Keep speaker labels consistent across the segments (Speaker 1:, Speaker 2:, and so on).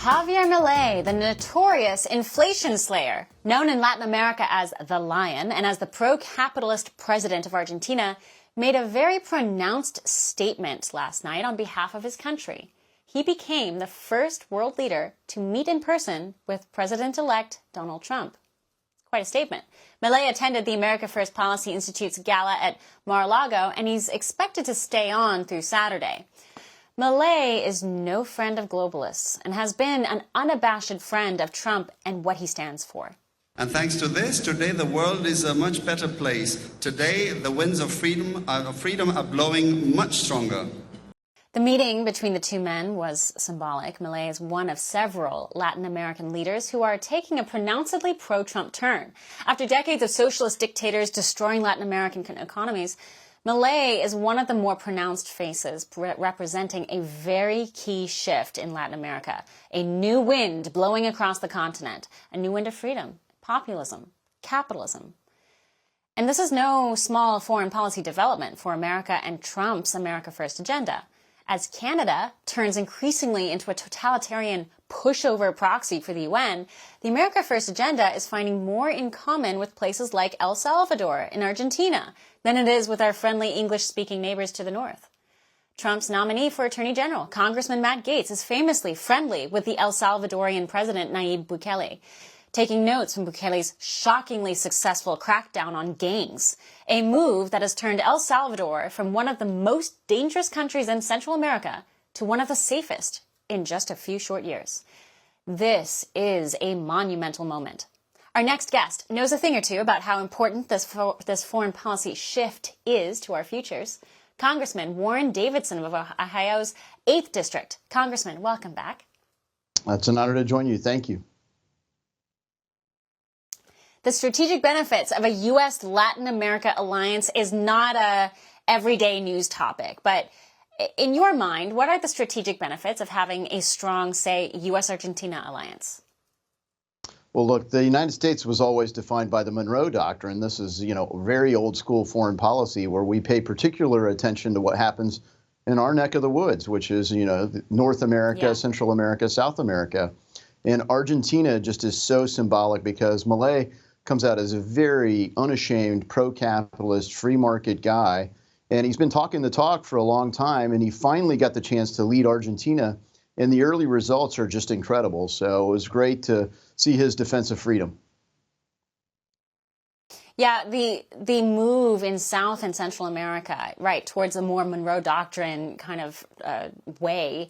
Speaker 1: Javier Milei, the notorious inflation slayer, known in Latin America as the Lion and as the pro-capitalist president of Argentina, made a very pronounced statement last night on behalf of his country. He became the first world leader to meet in person with President-elect Donald Trump. Quite a statement. Milei attended the America First Policy Institute's gala at Mar-a-Lago, and he's expected to stay on through Saturday. Milei is no friend of globalists and has been an unabashed friend of Trump and what he stands for.
Speaker 2: And thanks to this, today the world is a much better place. Today the winds of freedom are blowing much stronger.
Speaker 1: The meeting between the two men was symbolic. Milei is one of several Latin American leaders who are taking a pronouncedly pro-Trump turn. After decades of socialist dictators destroying Latin American economies, Milei is one of the more pronounced faces representing a very key shift in Latin America, a new wind blowing across the continent, a new wind of freedom, populism, capitalism. And this is no small foreign policy development for America and Trump's America First agenda. As Canada turns increasingly into a totalitarian pushover proxy for the UN, the America First agenda is finding more in common with places like El Salvador in Argentina than it is with our friendly English-speaking neighbors to the north. Trump's nominee for Attorney General, Congressman Matt Gaetz, is famously friendly with the El Salvadorian president Nayib Bukele, taking notes from Bukele's shockingly successful crackdown on gangs, a move that has turned El Salvador from one of the most dangerous countries in Central America to one of the safest in just a few short years. This is a monumental moment. Our next guest knows a thing or two about how important this foreign policy shift is to our futures. Congressman Warren Davidson of Ohio's 8th District. Congressman, welcome back.
Speaker 3: It's an honor to join you. Thank you.
Speaker 1: The strategic benefits of a U.S.-Latin America alliance is not a everyday news topic, but in your mind, what are the strategic benefits of having a strong, say, U.S.-Argentina alliance?
Speaker 3: Well, look, the United States was always defined by the Monroe Doctrine. This is, very old school foreign policy where we pay particular attention to what happens in our neck of the woods, which is, North America, Central America, South America. And Argentina just is so symbolic because Milei comes out as a very unashamed, pro-capitalist, free market guy. And he's been talking the talk for a long time, and he finally got the chance to lead Argentina. And the early results are just incredible. So it was great to see his defense of freedom.
Speaker 1: Yeah, the move in South and Central America, right, towards a more Monroe Doctrine kind of way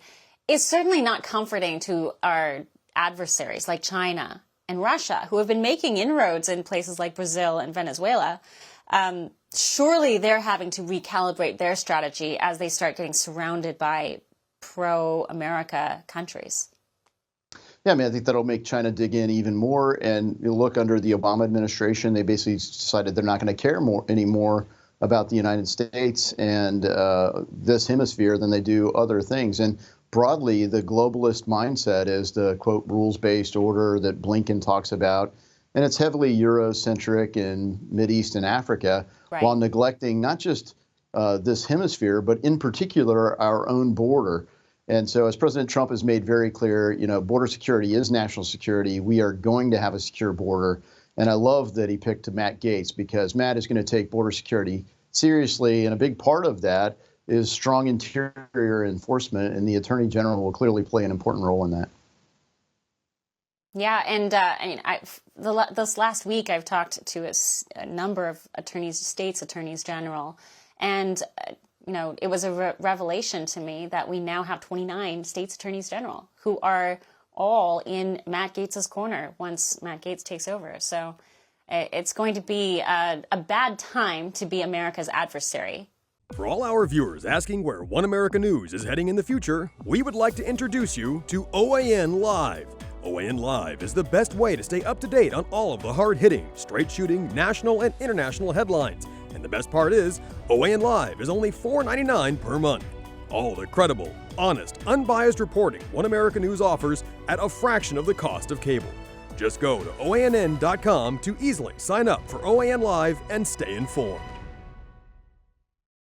Speaker 1: is certainly not comforting to our adversaries like China and Russia, who have been making inroads in places like Brazil and Venezuela. Surely they're having to recalibrate their strategy as they start getting surrounded by pro-America countries.
Speaker 3: Yeah, I think that'll make China dig in even more. And you look under the Obama administration, they basically decided they're not going to care anymore about the United States and this hemisphere than they do other things. And broadly, the globalist mindset is the, quote, rules-based order that Blinken talks about. And it's heavily Eurocentric in Mideast and Africa, right, while neglecting not just this hemisphere, but in particular our own border. And so as President Trump has made very clear, border security is national security. We are going to have a secure border. And I love that he picked Matt Gaetz because Matt is going to take border security seriously. And a big part of that is strong interior enforcement. And the Attorney General will clearly play an important role in that.
Speaker 1: Yeah, and this last week I've talked to a number of states attorneys general, and it was a revelation to me that we now have 29 states attorneys general who are all in Matt Gaetz's corner once Matt Gaetz takes over. So it's going to be a bad time to be America's adversary.
Speaker 4: For all our viewers asking where One America News is heading in the future, we would like to introduce you to OAN Live. OAN Live is the best way to stay up to date on all of the hard-hitting, straight-shooting, national and international headlines. And the best part is, OAN Live is only $4.99 per month. All the credible, honest, unbiased reporting One America News offers at a fraction of the cost of cable. Just go to OANN.com to easily sign up for OAN Live and stay informed.